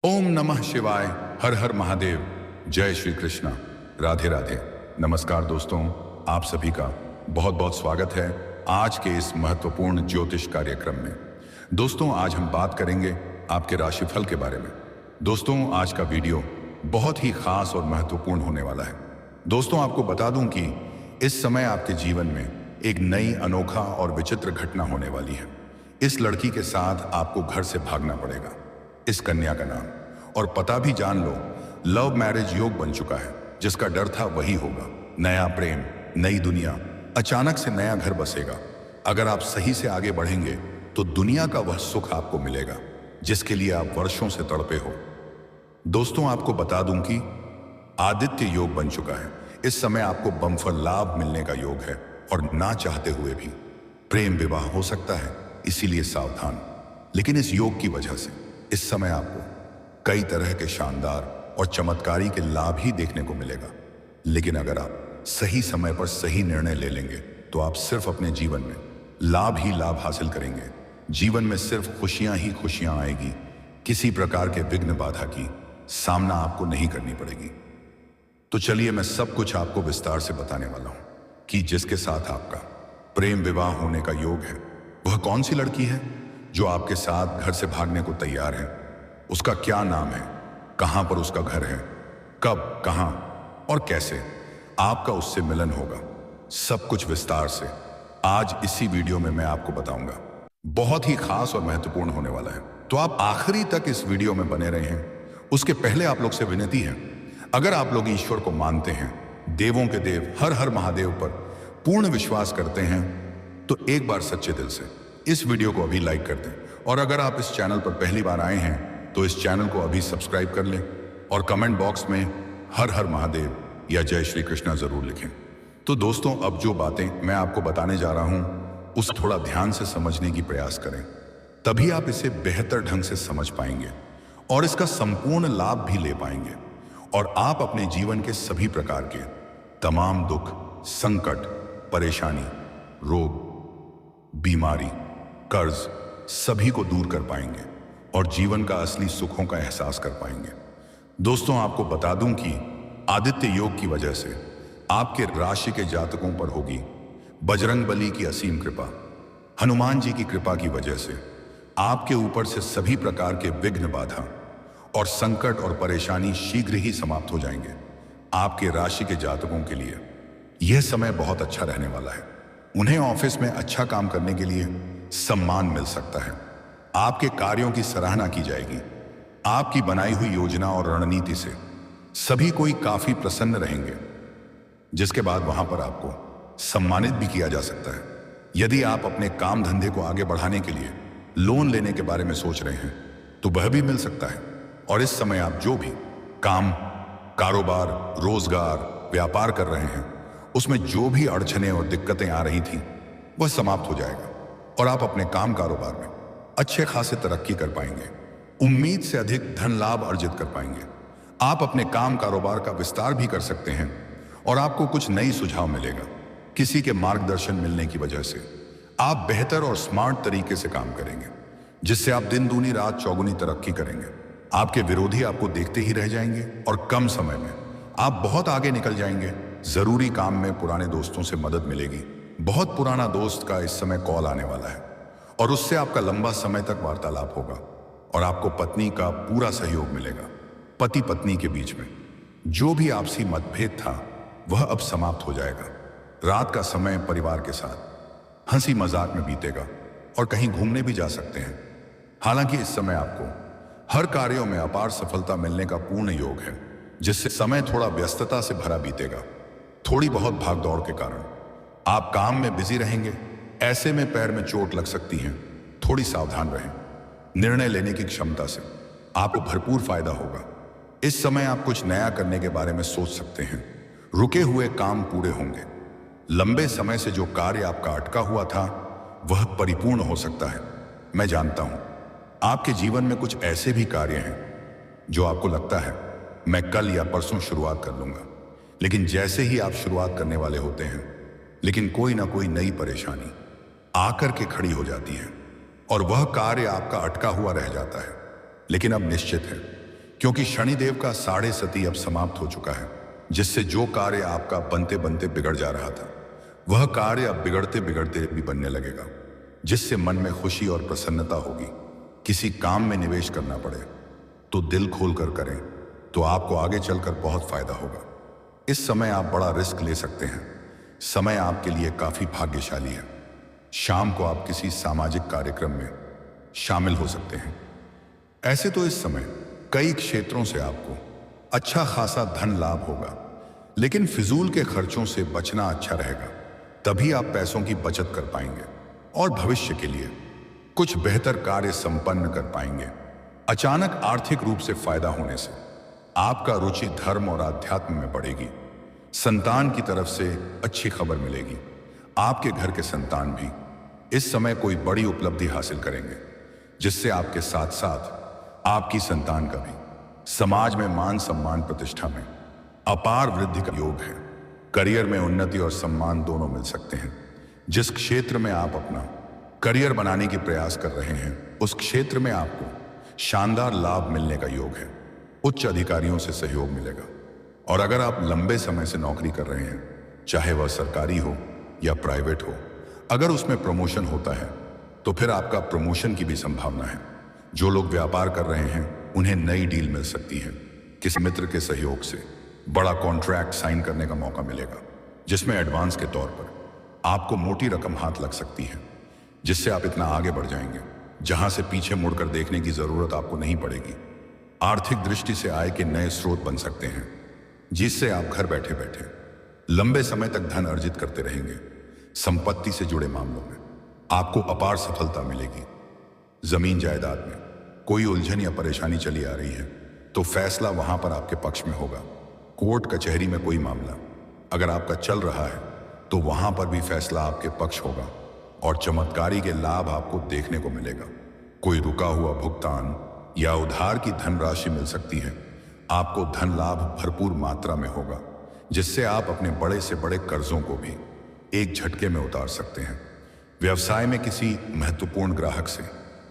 ओम नमः शिवाय। हर हर महादेव। जय श्री कृष्णा। राधे राधे। नमस्कार दोस्तों, आप सभी का बहुत बहुत स्वागत है आज के इस महत्वपूर्ण ज्योतिष कार्यक्रम में। दोस्तों, आज हम बात करेंगे आपके राशिफल के बारे में। दोस्तों, आज का वीडियो बहुत ही खास और महत्वपूर्ण होने वाला है। दोस्तों, आपको बता दूं कि इस समय आपके जीवन में एक नई, अनोखा और विचित्र घटना होने वाली है। इस लड़की के साथ आपको घर से भागना पड़ेगा। इस कन्या का नाम और पता भी जान लो, लव मैरिज योग बन चुका है। जिसका डर था वही होगा। नया प्रेम, नई दुनिया, अचानक से नया घर बसेगा। अगर आप सही से आगे बढ़ेंगे तो दुनिया का वह सुख आपको मिलेगा जिसके लिए आप वर्षों से तड़पे हो। दोस्तों, आपको बता दूं कि आदित्य योग बन चुका है। इस समय आपको बम्पर लाभ मिलने का योग है और ना चाहते हुए भी प्रेम विवाह हो सकता है, इसीलिए सावधान। लेकिन इस योग की वजह से इस समय आपको कई तरह के शानदार और चमत्कारी के लाभ ही देखने को मिलेगा। लेकिन अगर आप सही समय पर सही निर्णय ले लेंगे तो आप सिर्फ अपने जीवन में लाभ ही लाभ हासिल करेंगे। जीवन में सिर्फ खुशियां ही खुशियां आएगी। किसी प्रकार के विघ्न बाधा की सामना आपको नहीं करनी पड़ेगी। तो चलिए, मैं सब कुछ आपको विस्तार से बताने वाला हूं कि जिसके साथ आपका प्रेम विवाह होने का योग है, वह कौन सी लड़की है जो आपके साथ घर से भागने को तैयार है। उसका क्या नाम है, कहां पर उसका घर है, कब, कहां और कैसे आपका उससे मिलन होगा, सब कुछ विस्तार से आज इसी वीडियो में मैं आपको बताऊंगा। बहुत ही खास और महत्वपूर्ण होने वाला है, तो आप आखिरी तक इस वीडियो में बने रहे हैं। उसके पहले आप लोग से विनती है, अगर आप लोग ईश्वर को मानते हैं, देवों के देव हर हर महादेव पर पूर्ण विश्वास करते हैं, तो एक बार सच्चे दिल से इस वीडियो को अभी लाइक कर दें। और अगर आप इस चैनल पर पहली बार आए हैं तो इस चैनल को अभी सब्सक्राइब कर लें और कमेंट बॉक्स में हर हर महादेव या जय श्री कृष्णा जरूर लिखें। तो दोस्तों, अब जो बातें मैं आपको बताने जा रहा हूं उसे थोड़ा ध्यान से समझने की प्रयास करें, तभी आप इसे बेहतर ढंग से समझ पाएंगे और इसका संपूर्ण लाभ भी ले पाएंगे। और आप अपने जीवन के सभी प्रकार के तमाम दुख, संकट, परेशानी, रोग, बीमारी, कर्ज सभी को दूर कर पाएंगे और जीवन का असली सुखों का एहसास कर पाएंगे। दोस्तों, आपको बता दूं कि आदित्य योग की वजह से आपके राशि के जातकों पर होगी बजरंगबली की असीम कृपा। हनुमान जी की कृपा की वजह से आपके ऊपर से सभी प्रकार के विघ्न, बाधा और संकट और परेशानी शीघ्र ही समाप्त हो जाएंगे। आपके राशि के जातकों के लिए यह समय बहुत अच्छा रहने वाला है। उन्हें ऑफिस में अच्छा काम करने के लिए सम्मान मिल सकता है। आपके कार्यों की सराहना की जाएगी। आपकी बनाई हुई योजना और रणनीति से सभी कोई काफी प्रसन्न रहेंगे, जिसके बाद वहां पर आपको सम्मानित भी किया जा सकता है। यदि आप अपने काम धंधे को आगे बढ़ाने के लिए लोन लेने के बारे में सोच रहे हैं तो वह भी मिल सकता है। और इस समय आप जो भी काम, कारोबार, रोजगार, व्यापार कर रहे हैं, उसमें जो भी अड़चने और दिक्कतें आ रही थी वह समाप्त हो जाएगा और आप अपने काम कारोबार में अच्छे खासे तरक्की कर पाएंगे। उम्मीद से अधिक धन लाभ अर्जित कर पाएंगे। आप अपने काम कारोबार का विस्तार भी कर सकते हैं और आपको कुछ नई सुझाव मिलेगा। किसी के मार्गदर्शन मिलने की वजह से आप बेहतर और स्मार्ट तरीके से काम करेंगे, जिससे आप दिन दूनी रात चौगुनी तरक्की करेंगे। आपके विरोधी आपको देखते ही रह जाएंगे और कम समय में आप बहुत आगे निकल जाएंगे। जरूरी काम में पुराने दोस्तों से मदद मिलेगी। बहुत पुराना दोस्त का इस समय कॉल आने वाला है और उससे आपका लंबा समय तक वार्तालाप होगा और आपको पत्नी का पूरा सहयोग मिलेगा। पति पत्नी के बीच में जो भी आपसी मतभेद था वह अब समाप्त हो जाएगा। रात का समय परिवार के साथ हंसी मजाक में बीतेगा और कहीं घूमने भी जा सकते हैं। हालांकि इस समय आपको हर कार्यों में अपार सफलता मिलने का पूर्ण योग है, जिससे समय थोड़ा व्यस्तता से भरा बीतेगा। थोड़ी बहुत भागदौड़ के कारण आप काम में बिजी रहेंगे। ऐसे में पैर में चोट लग सकती है, थोड़ी सावधान रहें। निर्णय लेने की क्षमता से आपको भरपूर फायदा होगा। इस समय आप कुछ नया करने के बारे में सोच सकते हैं। रुके हुए काम पूरे होंगे। लंबे समय से जो कार्य आपका अटका हुआ था वह परिपूर्ण हो सकता है। मैं जानता हूं आपके जीवन में कुछ ऐसे भी कार्य हैं जो आपको लगता है मैं कल या परसों शुरुआत कर लूंगा, लेकिन जैसे ही आप शुरुआत करने वाले होते हैं, लेकिन कोई ना कोई नई परेशानी आकर के खड़ी हो जाती है और वह कार्य आपका अटका हुआ रह जाता है। लेकिन अब निश्चित है क्योंकि शनिदेव का 6.5 अब समाप्त हो चुका है, जिससे जो कार्य आपका बनते बनते बिगड़ जा रहा था वह कार्य अब बिगड़ते बिगड़ते भी बनने लगेगा, जिससे मन में खुशी और प्रसन्नता होगी। किसी काम में निवेश करना पड़े तो दिल खोलकर करें, तो आपको आगे चलकर बहुत फायदा होगा। इस समय आप बड़ा रिस्क ले सकते हैं। समय आपके लिए काफी भाग्यशाली है। शाम को आप किसी सामाजिक कार्यक्रम में शामिल हो सकते हैं। ऐसे तो इस समय कई क्षेत्रों से आपको अच्छा खासा धन लाभ होगा, लेकिन फिजूल के खर्चों से बचना अच्छा रहेगा। तभी आप पैसों की बचत कर पाएंगे और भविष्य के लिए कुछ बेहतर कार्य संपन्न कर पाएंगे। अचानक आर्थिक रूप से फायदा होने से आपका रुचि धर्म और आध्यात्म में बढ़ेगी। संतान की तरफ से अच्छी खबर मिलेगी। आपके घर के संतान भी इस समय कोई बड़ी उपलब्धि हासिल करेंगे, जिससे आपके साथ साथ आपकी संतान का भी समाज में मान सम्मान प्रतिष्ठा में अपार वृद्धि का योग है। करियर में उन्नति और सम्मान दोनों मिल सकते हैं। जिस क्षेत्र में आप अपना करियर बनाने की प्रयास कर रहे हैं, उस क्षेत्र में आपको शानदार लाभ मिलने का योग है। उच्च अधिकारियों से सहयोग मिलेगा। और अगर आप लंबे समय से नौकरी कर रहे हैं, चाहे वह सरकारी हो या प्राइवेट हो, अगर उसमें प्रमोशन होता है तो फिर आपका प्रमोशन की भी संभावना है। जो लोग व्यापार कर रहे हैं उन्हें नई डील मिल सकती है। किसी मित्र के सहयोग से बड़ा कॉन्ट्रैक्ट साइन करने का मौका मिलेगा, जिसमें एडवांस के तौर पर आपको मोटी रकम हाथ लग सकती है, जिससे आप इतना आगे बढ़ जाएंगे जहां से पीछे मुड़कर देखने की जरूरत आपको नहीं पड़ेगी। आर्थिक दृष्टि से आय के नए स्रोत बन सकते हैं, जिससे आप घर बैठे बैठे लंबे समय तक धन अर्जित करते रहेंगे। संपत्ति से जुड़े मामलों में आपको अपार सफलता मिलेगी। जमीन जायदाद में कोई उलझन या परेशानी चली आ रही है तो फैसला वहां पर आपके पक्ष में होगा। कोर्ट कचहरी में कोई मामला अगर आपका चल रहा है तो वहां पर भी फैसला आपके पक्ष होगा और चमत्कारी के लाभ आपको देखने को मिलेगा। कोई रुका हुआ भुगतान या उधार की धनराशि मिल सकती है। आपको धन लाभ भरपूर मात्रा में होगा, जिससे आप अपने बड़े से बड़े कर्जों को भी एक झटके में उतार सकते हैं। व्यवसाय में किसी महत्वपूर्ण ग्राहक से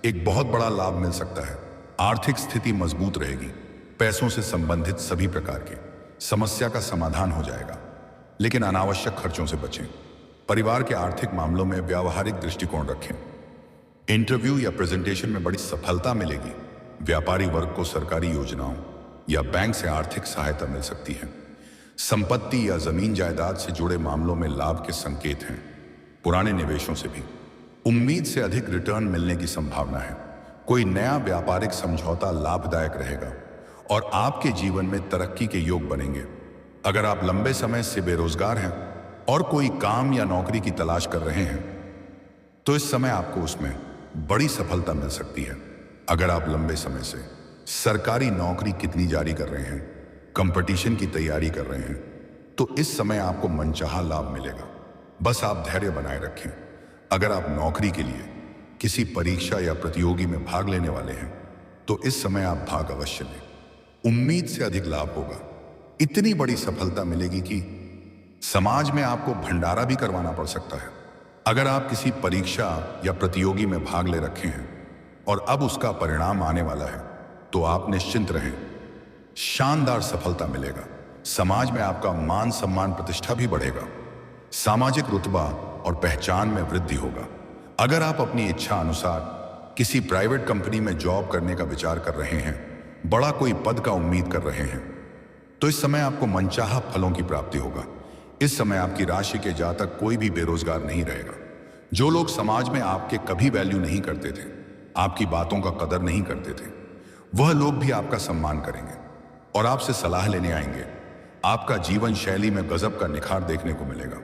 एक बहुत बड़ा लाभ मिल सकता है। आर्थिक स्थिति मजबूत रहेगी। पैसों से संबंधित सभी प्रकार की समस्या का समाधान हो जाएगा, लेकिन अनावश्यक खर्चों से बचें। परिवार के आर्थिक मामलों में व्यावहारिक दृष्टिकोण रखें। इंटरव्यू या प्रेजेंटेशन में बड़ी सफलता मिलेगी। व्यापारी वर्ग को सरकारी योजनाओं या बैंक से आर्थिक सहायता मिल सकती है। संपत्ति या जमीन जायदाद से जुड़े मामलों में लाभ के संकेत हैं। पुराने निवेशों से भी उम्मीद से अधिक रिटर्न मिलने की संभावना है। कोई नया व्यापारिक समझौता लाभदायक रहेगा और आपके जीवन में तरक्की के योग बनेंगे। अगर आप लंबे समय से बेरोजगार हैं और कोई काम या नौकरी की तलाश कर रहे हैं तो इस समय आपको उसमें बड़ी सफलता मिल सकती है। अगर आप लंबे समय से सरकारी नौकरी कितनी जारी कर रहे हैं, कंपटीशन की तैयारी कर रहे हैं, तो इस समय आपको मनचाहा लाभ मिलेगा। बस आप धैर्य बनाए रखें। अगर आप नौकरी के लिए किसी परीक्षा या प्रतियोगी में भाग लेने वाले हैं तो इस समय आप भाग अवश्य लें। उम्मीद से अधिक लाभ होगा। इतनी बड़ी सफलता मिलेगी कि समाज में आपको भंडारा भी करवाना पड़ सकता है। अगर आप किसी परीक्षा या प्रतियोगी में भाग ले रखे हैं और अब उसका परिणाम आने वाला है तो आप निश्चिंत रहें, शानदार सफलता मिलेगा। समाज में आपका मान सम्मान प्रतिष्ठा भी बढ़ेगा। सामाजिक रुतबा और पहचान में वृद्धि होगा। अगर आप अपनी इच्छा अनुसार किसी प्राइवेट कंपनी में जॉब करने का विचार कर रहे हैं, बड़ा कोई पद का उम्मीद कर रहे हैं, तो इस समय आपको मनचाहा फलों की प्राप्ति होगा। इस समय आपकी राशि के जातक कोई भी बेरोजगार नहीं रहेगा। जो लोग समाज में आपके कभी वैल्यू नहीं करते थे, आपकी बातों का कदर नहीं करते थे, वह लोग भी आपका सम्मान करेंगे और आपसे सलाह लेने आएंगे। आपका जीवन शैली में गजब का निखार देखने को मिलेगा।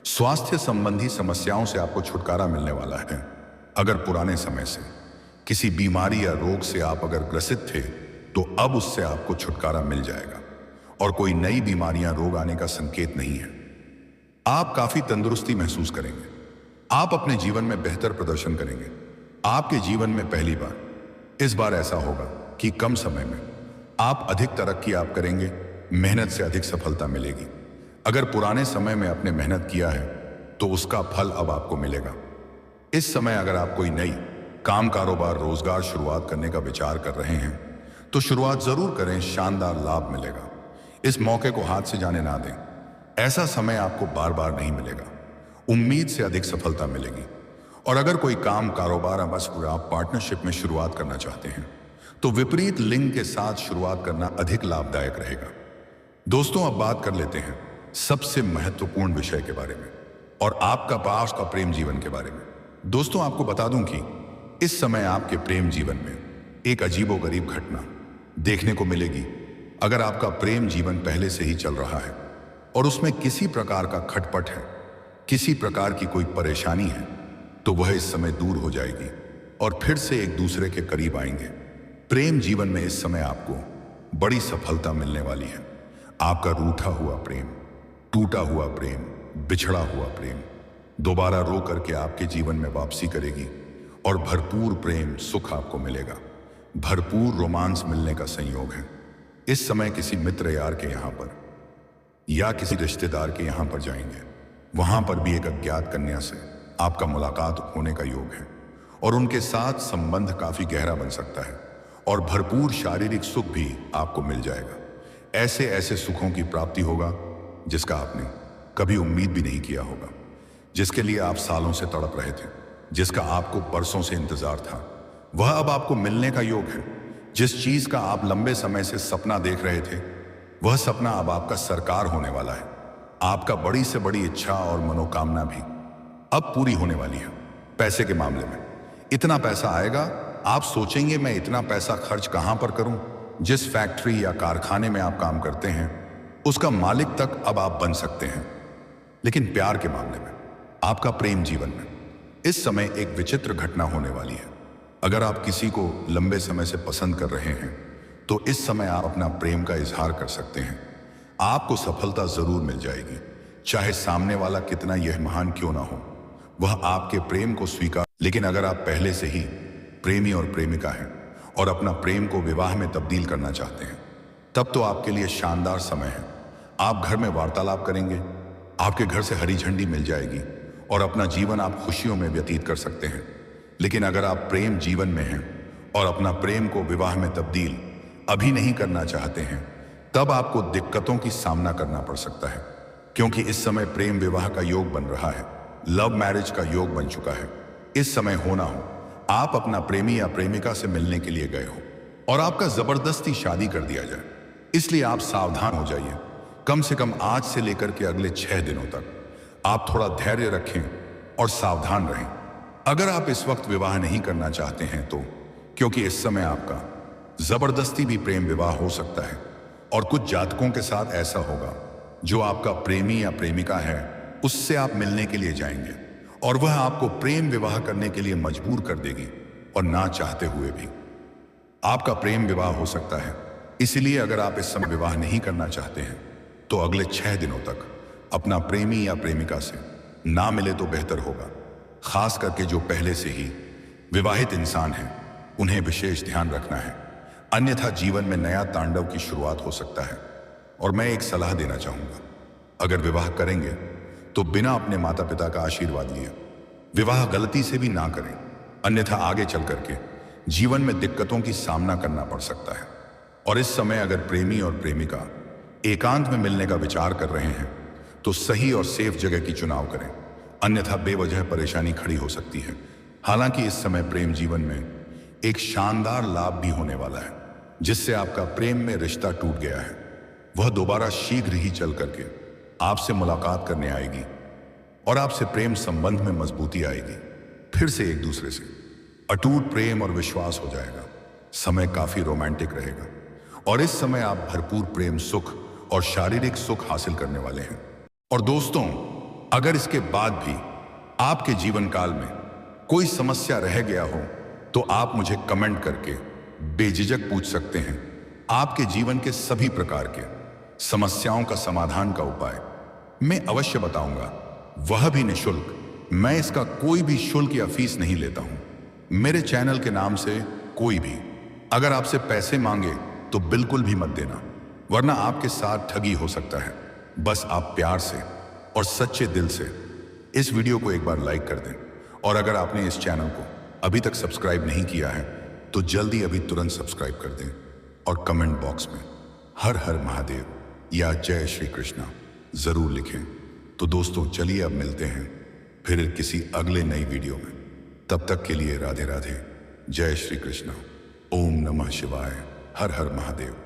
स्वास्थ्य संबंधी समस्याओं से आपको छुटकारा मिलने वाला है। अगर पुराने समय से किसी बीमारी या रोग से आप अगर ग्रसित थे तो अब उससे आपको छुटकारा मिल जाएगा और कोई नई बीमारियां रोग आने का संकेत नहीं है। आप काफी तंदुरुस्ती महसूस करेंगे। आप अपने जीवन में बेहतर प्रदर्शन करेंगे। आपके जीवन में पहली बार इस बार ऐसा होगा कि कम समय में आप अधिक तरक्की आप करेंगे। मेहनत से अधिक सफलता मिलेगी। अगर पुराने समय में आपने मेहनत किया है तो उसका फल अब आपको मिलेगा। इस समय अगर आप कोई नई काम, कारोबार, रोजगार शुरुआत करने का विचार कर रहे हैं तो शुरुआत जरूर करें, शानदार लाभ मिलेगा। इस मौके को हाथ से जाने ना दें। ऐसा समय आपको बार बार नहीं मिलेगा। उम्मीद से अधिक सफलता मिलेगी। और अगर कोई काम, कारोबार या बस आप पार्टनरशिप में शुरुआत करना चाहते हैं तो विपरीत लिंग के साथ शुरुआत करना अधिक लाभदायक रहेगा। दोस्तों, अब बात कर लेते हैं सबसे महत्वपूर्ण विषय के बारे में और आपका पास का प्रेम जीवन के बारे में। दोस्तों, आपको बता दूं कि इस समय आपके प्रेम जीवन में एक अजीबोगरीब घटना देखने को मिलेगी। अगर आपका प्रेम जीवन पहले से ही चल रहा है और उसमें किसी प्रकार का खटपट है, किसी प्रकार की कोई परेशानी है, तो वह इस समय दूर हो जाएगी और फिर से एक दूसरे के करीब आएंगे। प्रेम जीवन में इस समय आपको बड़ी सफलता मिलने वाली है। आपका रूठा हुआ प्रेम, टूटा हुआ प्रेम, बिछड़ा हुआ प्रेम दोबारा रो करके आपके जीवन में वापसी करेगी और भरपूर प्रेम सुख आपको मिलेगा। भरपूर रोमांस मिलने का संयोग है। इस समय किसी मित्र यार के यहां पर या किसी रिश्तेदार के यहां पर जाएंगे। वहां पर भी एक अज्ञात कन्या से आपका मुलाकात होने का योग है और उनके साथ संबंध काफी गहरा बन सकता है और भरपूर शारीरिक सुख भी आपको मिल जाएगा। ऐसे ऐसे सुखों की प्राप्ति होगा जिसका आपने कभी उम्मीद भी नहीं किया होगा, जिसके लिए आप सालों से तड़प रहे थे, जिसका आपको बरसों से इंतजार था, वह अब आपको मिलने का योग है। जिस चीज का आप लंबे समय से सपना देख रहे थे, वह सपना अब आपका साकार होने वाला है। आपका बड़ी से बड़ी इच्छा और मनोकामना भी अब पूरी होने वाली है। पैसे के मामले में इतना पैसा आएगा, आप सोचेंगे मैं इतना पैसा खर्च कहां पर करूं। जिस फैक्ट्री या कारखाने में आप काम करते हैं उसका मालिक तक अब आप बन सकते हैं। लेकिन प्यार के मामले में, आपका प्रेम जीवन में इस समय एक विचित्र घटना होने वाली है। अगर आप किसी को लंबे समय से पसंद कर रहे हैं तो इस समय आप अपना प्रेम का इजहार कर सकते हैं। आपको सफलता जरूर मिल जाएगी, चाहे सामने वाला कितना यह महान क्यों ना हो, वह आपके प्रेम को स्वीकार। लेकिन अगर आप पहले से ही प्रेमी और प्रेमिका हैं और अपना प्रेम को विवाह में तब्दील करना चाहते हैं, तब तो आपके लिए शानदार समय है। आप घर में वार्तालाप करेंगे, आपके घर से हरी झंडी मिल जाएगी और अपना जीवन आप खुशियों में व्यतीत कर सकते हैं। लेकिन अगर आप प्रेम जीवन में हैं और अपना प्रेम को विवाह में तब्दील अभी नहीं करना चाहते हैं, तब आपको दिक्कतों की सामना करना पड़ सकता है, क्योंकि इस समय प्रेम विवाह का योग बन रहा है, लव मैरिज का योग बन चुका है। इस समय होना हो, आप अपना प्रेमी या प्रेमिका से मिलने के लिए गए हो और आपका जबरदस्ती शादी कर दिया जाए, इसलिए आप सावधान हो जाइए। कम से कम आज से लेकर के अगले 6 दिनों तक आप थोड़ा धैर्य रखें और सावधान रहें। अगर आप इस वक्त विवाह नहीं करना चाहते हैं तो, क्योंकि इस समय आपका जबरदस्ती भी प्रेम विवाह हो सकता है और कुछ जातकों के साथ ऐसा होगा, जो आपका प्रेमी या प्रेमिका है उससे आप मिलने के लिए जाएंगे और वह आपको प्रेम विवाह करने के लिए मजबूर कर देगी और ना चाहते हुए भी आपका प्रेम विवाह हो सकता है। इसलिए अगर आप इस समय विवाह नहीं करना चाहते हैं तो अगले 6 दिनों तक अपना प्रेमी या प्रेमिका से ना मिले तो बेहतर होगा। खास करके जो पहले से ही विवाहित इंसान हैं, उन्हें विशेष ध्यान रखना है, अन्यथा जीवन में नया तांडव की शुरुआत हो सकता है। और मैं एक सलाह देना चाहूंगा, अगर विवाह करेंगे तो बिना अपने माता पिता का आशीर्वाद लिए विवाह गलती से भी ना करें, अन्यथा आगे चल करके जीवन में दिक्कतों की सामना करना पड़ सकता है। और इस समय अगर प्रेमी और प्रेमिका एकांत में मिलने का विचार कर रहे हैं तो सही और सेफ जगह की चुनाव करें, अन्यथा बेवजह परेशानी खड़ी हो सकती है। हालांकि इस समय प्रेम जीवन में एक शानदार लाभ भी होने वाला है, जिससे आपका प्रेम में रिश्ता टूट गया है वह दोबारा शीघ्र ही चल करके आपसे मुलाकात करने आएगी और आपसे प्रेम संबंध में मजबूती आएगी। फिर से एक दूसरे से अटूट प्रेम और विश्वास हो जाएगा। समय काफी रोमांटिक रहेगा और इस समय आप भरपूर प्रेम सुख और शारीरिक सुख हासिल करने वाले हैं। और दोस्तों, अगर इसके बाद भी आपके जीवन काल में कोई समस्या रह गया हो तो आप मुझे कमेंट करके बेझिझक पूछ सकते हैं। आपके जीवन के सभी प्रकार के समस्याओं का समाधान का उपाय मैं अवश्य बताऊंगा, वह भी निःशुल्क। मैं इसका कोई भी शुल्क या फीस नहीं लेता हूं। मेरे चैनल के नाम से कोई भी अगर आपसे पैसे मांगे तो बिल्कुल भी मत देना, वरना आपके साथ ठगी हो सकता है। बस आप प्यार से और सच्चे दिल से इस वीडियो को एक बार लाइक कर दें और अगर आपने इस चैनल को अभी तक सब्सक्राइब नहीं किया है तो जल्दी अभी तुरंत सब्सक्राइब कर दें और कमेंट बॉक्स में हर हर महादेव या जय श्री कृष्णा जरूर लिखें। तो दोस्तों चलिए अब मिलते हैं फिर किसी अगले नई वीडियो में। तब तक के लिए राधे राधे, जय श्री कृष्णा, ओम नमः शिवाय, हर हर महादेव।